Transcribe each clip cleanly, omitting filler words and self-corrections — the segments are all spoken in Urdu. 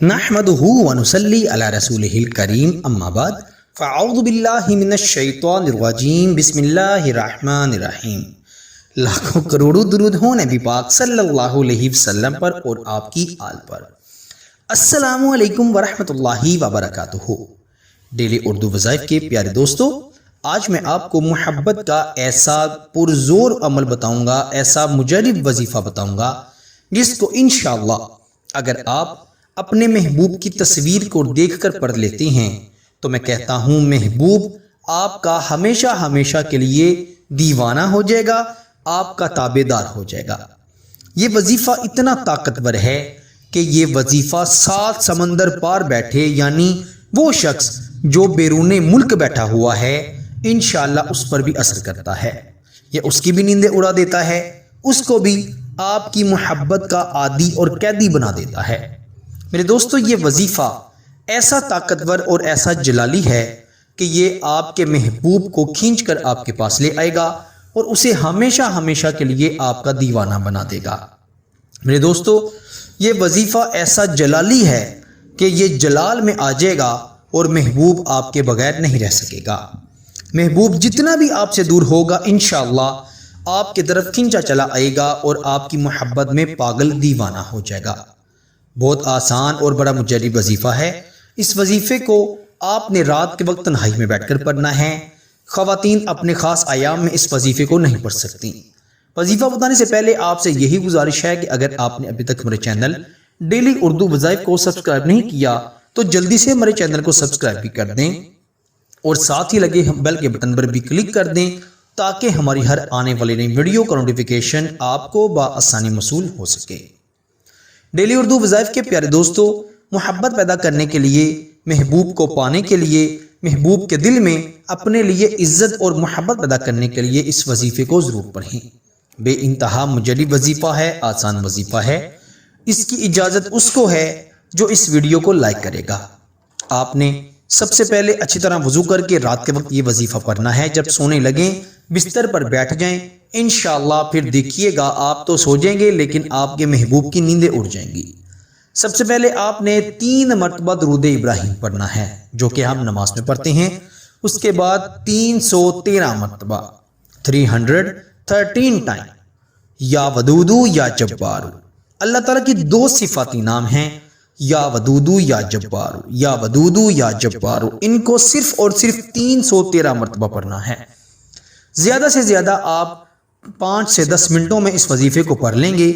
نحمدہ ونصلی علی رسولہ الکریم اما بعد فاعوذ باللہ من الشیطان الرجیم بسم اللہ الرحمن الرحیم۔ لاکھوں کروڑوں درود ہوں نبی پاک صلی اللہ علیہ وسلم پر اور آپ کی آل پر۔ السلام علیکم ورحمۃ اللہ وبرکاتہ۔ ڈیلی اردو وظائف کے پیارے دوستو، آج میں آپ کو محبت کا ایسا پرزور عمل بتاؤں گا، ایسا مجرب وظیفہ بتاؤں گا جس کو انشاءاللہ اگر آپ اپنے محبوب کی تصویر کو دیکھ کر پڑھ لیتے ہیں تو میں کہتا ہوں محبوب آپ کا ہمیشہ ہمیشہ کے لیے دیوانہ ہو جائے گا، آپ کا تابع دار ہو جائے گا۔ یہ وظیفہ اتنا طاقتور ہے کہ یہ وظیفہ 7 سمندر پار بیٹھے یعنی وہ شخص جو بیرون ملک بیٹھا ہوا ہے انشاءاللہ اس پر بھی اثر کرتا ہے، یہ اس کی بھی نیندیں اڑا دیتا ہے، اس کو بھی آپ کی محبت کا عادی اور قیدی بنا دیتا ہے۔ میرے دوستو، یہ وظیفہ ایسا طاقتور اور ایسا جلالی ہے کہ یہ آپ کے محبوب کو کھینچ کر آپ کے پاس لے آئے گا اور اسے ہمیشہ ہمیشہ کے لیے آپ کا دیوانہ بنا دے گا۔ میرے دوستو، یہ وظیفہ ایسا جلالی ہے کہ یہ جلال میں آ جائے گا اور محبوب آپ کے بغیر نہیں رہ سکے گا۔ محبوب جتنا بھی آپ سے دور ہوگا انشاءاللہ آپ کی طرف کھینچا چلا آئے گا اور آپ کی محبت میں پاگل دیوانہ ہو جائے گا۔ بہت آسان اور بڑا مجرب وظیفہ ہے۔ اس وظیفے کو آپ نے رات کے وقت تنہائی میں بیٹھ کر پڑھنا ہے۔ خواتین اپنے خاص ایام میں اس وظیفے کو نہیں پڑھ سکتی۔ وظیفہ بتانے سے پہلے آپ سے یہی گزارش ہے کہ اگر آپ نے ابھی تک ہمارے چینل ڈیلی اردو وظائف کو سبسکرائب نہیں کیا تو جلدی سے ہمارے چینل کو سبسکرائب بھی کر دیں اور ساتھ ہی لگے بیل کے بٹن پر بھی کلک کر دیں تاکہ ہماری ہر آنے والی نئی ویڈیو کا نوٹیفیکیشن آپ کو بآسانی موصول ہو سکے۔ ڈیلی اردو وظائف کے پیارے دوستو، محبت پیدا کرنے کے لیے، محبوب کو پانے کے لیے، محبوب کے دل میں اپنے لیے عزت اور محبت پیدا کرنے کے لیے اس وظیفے کو ضرور پڑھیں۔ بے انتہا مجرب وظیفہ ہے، آسان وظیفہ ہے۔ اس کی اجازت اس کو ہے جو اس ویڈیو کو لائک کرے گا۔ آپ نے سب سے پہلے اچھی طرح وضو کر کے رات کے وقت یہ وظیفہ پڑھنا ہے۔ جب سونے لگیں بستر پر بیٹھ جائیں، انشاءاللہ پھر دیکھیے گا آپ تو سو جائیں گے لیکن آپ کے محبوب کی نیندیں اڑ جائیں گی۔ سب سے پہلے آپ نے 3 مرتبہ درود ابراہیم پڑھنا ہے جو کہ ہم نماز میں پڑھتے ہیں۔ اس کے بعد 313 مرتبہ 313 ٹائم یا ودودو یا جبارو۔ اللہ تعالیٰ کی 2 صفاتی نام ہیں، یا ودودو یا جبارو، یا ودودو یا جبارو۔ ان کو صرف اور صرف 313 مرتبہ پڑھنا ہے۔ زیادہ سے زیادہ آپ 5 سے 10 منٹوں میں اس وظیفے کو پڑھ لیں گے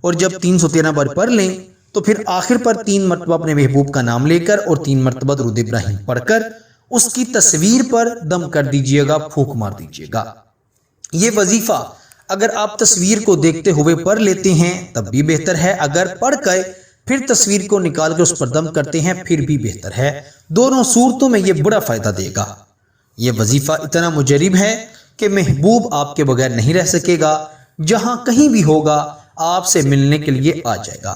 اور جب 313 بار پڑھ لیں تو پھر آخر پر 3 مرتبہ اپنے محبوب کا نام لے کر اور 3 مرتبہ درود ابراہیم پڑھ کر اس کی تصویر پر دم کر دیجئے گا، پھونک مار دیجئے گا۔ یہ وظیفہ اگر آپ تصویر کو دیکھتے ہوئے پڑھ لیتے ہیں تب بھی بہتر ہے، اگر پڑھ کے پھر تصویر کو نکال کر اس پر دم کرتے ہیں پھر بھی بہتر ہے۔ دونوں صورتوں میں یہ بڑا فائدہ دے گا۔ یہ وظیفہ اتنا مجرب ہے کہ محبوب آپ کے بغیر نہیں رہ سکے گا، جہاں کہیں بھی ہوگا آپ سے ملنے کے لیے آ جائے گا۔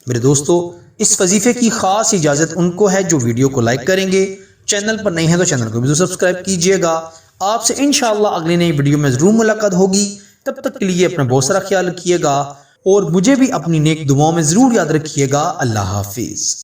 میرے دوستو، اس وظیفے کی خاص اجازت ان کو ہے جو ویڈیو کو لائک کریں گے۔ چینل پر نہیں ہے تو چینل کو بھی سبسکرائب کیجئے گا۔ آپ سے انشاءاللہ اگلی نئی ویڈیو میں ضرور ملاقات ہوگی۔ تب تک کے لیے اپنا بہت سارا خیال رکھیے گا اور مجھے بھی اپنی نیک دعاؤں میں ضرور یاد رکھیے گا۔ اللہ حافظ۔